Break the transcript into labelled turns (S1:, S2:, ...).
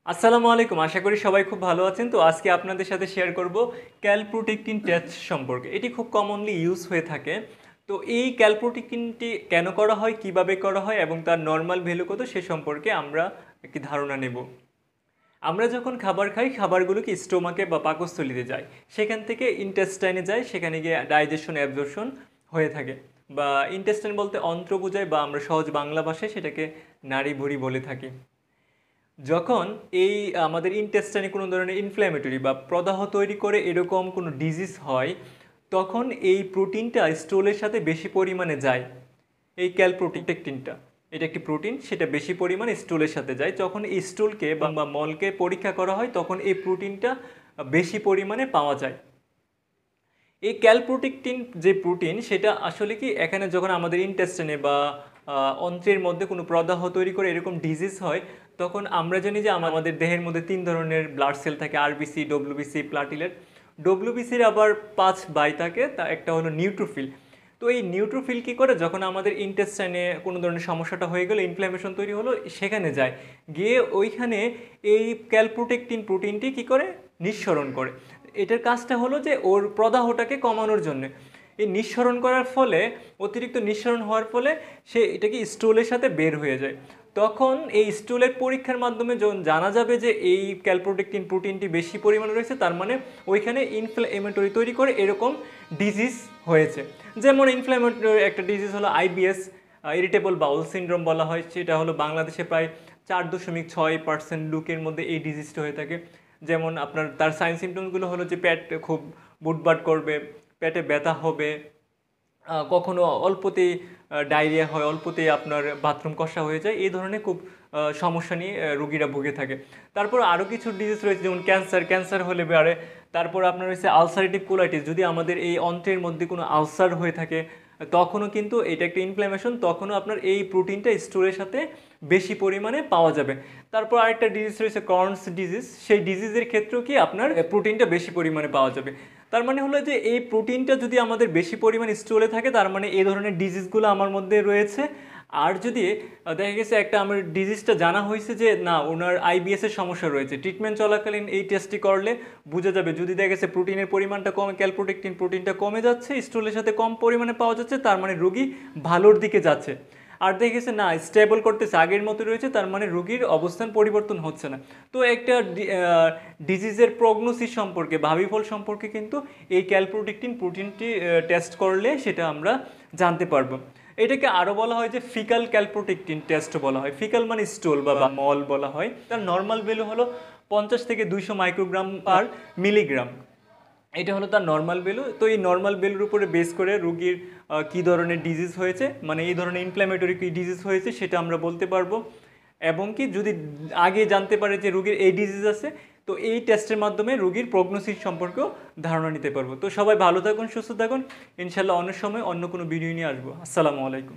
S1: আসসালামু আলাইকুম। আশা করি সবাই খুব ভালো আছেন। তো আজকে আপনাদের সাথে শেয়ার করব ক্যালপ্রোটেক্টিন টেস্ট সম্পর্কে। এটি খুব কমনলি ইউজ হয়ে থাকে। তো এই ক্যালপ্রোটেক্টিনটি কেন করা হয়, কিভাবে করা হয় এবং তার নরমাল ভ্যালু কত সে সম্পর্কে আমরা একটি ধারণা নেব। আমরা যখন খাবার খাই, খাবারগুলো কি স্টোমাকে বা পাকস্থলীতে যায়। সেখান থেকে ইন্টেস্টাইনে যায়, সেখানে গিয়ে ডাইজেশন অ্যাবজর্পশন হয়ে থাকে। বা ইন্টেস্টাইন বলতে অন্ত্র বোঝায়, বা আমরা সহজ বাংলা ভাষায় সেটাকে নাড়িভুড়ি বলে থাকি। যখন এই আমাদের ইন্টেস্টাইনে কোনো ধরনের ইনফ্ল্যামেটরি বা প্রদাহ তৈরি করে এরকম কোনো ডিজিজ হয়, তখন এই প্রোটিনটা স্টোলের সাথে বেশি পরিমাণে যায়। এই ক্যালপ্রোটেক্টিনটা, এটা একটি প্রোটিন, সেটা বেশি পরিমাণে স্টুলের সাথে যায়। যখন এই স্টুলকে বা মলকে পরীক্ষা করা হয়, তখন এই প্রোটিনটা বেশি পরিমাণে পাওয়া যায়। এই ক্যালপ্রোটেক্টিন যে প্রোটিন, সেটা আসলে কি এখানে যখন আমাদের ইন্টেস্টাইনে বা অন্ত্রের মধ্যে কোনো প্রদাহ তৈরি করে এরকম ডিজিজ হয়, তখন আমরা জানি যে আমাদের দেহের মধ্যে 3 ধরনের ব্লাড সেল থাকে: আরবিসি, ডব্লিউবিসি, প্লাটিলেট। ডব্লিউবিসির আবার 5 বাই থাকে, তা একটা হলো নিউট্রোফিল। তো এই নিউট্রোফিল কী করে, যখন আমাদের ইন্টেস্টাইনে কোনো ধরনের সমস্যাটা হয়ে গেলো, ইনফ্ল্যামেশন তৈরি হলো, সেখানে যায়, গিয়ে ওইখানে এই ক্যালপ্রোটেক্টিন প্রোটিনটি কী করে, নিঃসরণ করে। এটার কাজটা হলো যে ওর প্রদাহটাকে কমানোর জন্য। এই নিঃসরণ করার ফলে, অতিরিক্ত নিঃসরণ হওয়ার ফলে সে এটাকে স্টুলের সাথে বের হয়ে যায়। তখন এই স্টুলের পরীক্ষার মাধ্যমে যখন জানা যাবে যে এই ক্যালপ্রোটেক্টিন প্রোটিনটি বেশি পরিমাণে রয়েছে, তার মানে ওইখানে ইনফ্ল্যামেটরি তৈরি করে এরকম ডিজিজ হয়েছে। যেমন ইনফ্ল্যামেটরি একটা ডিজিজ হলো আইবিএস, ইরিটেবল বাউল সিনড্রোম বলা হয়। সেটা হলো বাংলাদেশে প্রায় 4.6% লোকের মধ্যে এই ডিজিজটা হয়ে থাকে। যেমন আপনার তার সাইন সিমটমসগুলো হলো যে পেট খুব বুটবাট করবে, পেটে ব্যথা হবে, কখনো অল্পতেই ডায়রিয়া হয়, অল্পতেই আপনার বাথরুম কষা হয়ে যায়। এই ধরনের খুব সমস্যা নিয়ে রুগীরা ভুগে থাকে। তারপর আরও কিছু ডিজিজ রয়েছে, যেমন ক্যান্সার হলে বাড়ে। তারপর আপনার রয়েছে আলসারেটিভ কোলাইটিস, যদি আমাদের এই অন্ত্রের মধ্যে কোনো আলসার হয়ে থাকে, তখনও কিন্তু এটা একটা ইনফ্ল্যামেশন, তখনও আপনার এই প্রোটিনটা স্টোরের সাথে বেশি পরিমাণে পাওয়া যাবে। তারপর আরেকটা ডিজিজ রয়েছে ক্রনস ডিজিজ, সেই ডিজিজের ক্ষেত্রেও কি আপনার প্রোটিনটা বেশি পরিমাণে পাওয়া যাবে। তার মানে হলো যে এই প্রোটিনটা যদি আমাদের বেশি পরিমাণে স্টোরে থাকে, তার মানে এই ধরনের ডিজিজগুলো আমার মধ্যে রয়েছে। আর যদি দেখা গেছে একটা আমার ডিজিজটা জানা হয়েছে যে না, ওনার আইবিএস এর সমস্যা রয়েছে, ট্রিটমেন্ট চলাকালীন এই টেস্টটি করলে বোঝা যাবে। যদি দেখা গেছে প্রোটিনের পরিমাণটা কমে, ক্যালপ্রোটেক্টিন প্রোটিনটা কমে যাচ্ছে, স্টোলের সাথে কম পরিমাণে পাওয়া যাচ্ছে, তার মানে রোগী ভালোর দিকে যাচ্ছে। আর দেখে গেছে না, স্টেবল করতেছে, আগের মতো রয়েছে, তার মানে রোগীর অবস্থান পরিবর্তন হচ্ছে না। তো একটা ডিজিজের প্রগনোসিস সম্পর্কে, ভাবিফল সম্পর্কে কিন্তু এই ক্যালপ্রোটেক্টিন প্রোটিনটি টেস্ট করলে সেটা আমরা জানতে পারবো। এটাকে আরও বলা হয় যে ফিকাল ক্যালপ্রোটেক্টিন টেস্ট বলা হয়। ফিকাল মানে স্টোল বা মল বলা হয়। তার নর্মাল ভ্যালু হলো 50 থেকে 200 মাইক্রোগ্রাম পার মিলিগ্রাম। এটা হলো তার নর্মাল ভ্যালু। তো এই নর্মাল ভ্যালুর উপরে বেস করে রোগীর কী ধরনের ডিজিজ হয়েছে, মানে এই ধরনের ইনফ্ল্যামেটরি কী ডিজিজ হয়েছে, সেটা আমরা বলতে পারবো। এবং কি যদি আগে জানতে পারে যে রোগীর এই ডিজিজ আছে, তো এই টেস্টের মাধ্যমে রোগীর প্রগনোসিস সম্পর্কেও ধারণা নিতে পারবো। তো সবাই ভালো থাকুন, সুস্থ থাকুন। ইনশাল্লাহ অন্য সময় অন্য কোনো ভিডিও নিয়ে আসবো। আসসালামু আলাইকুম।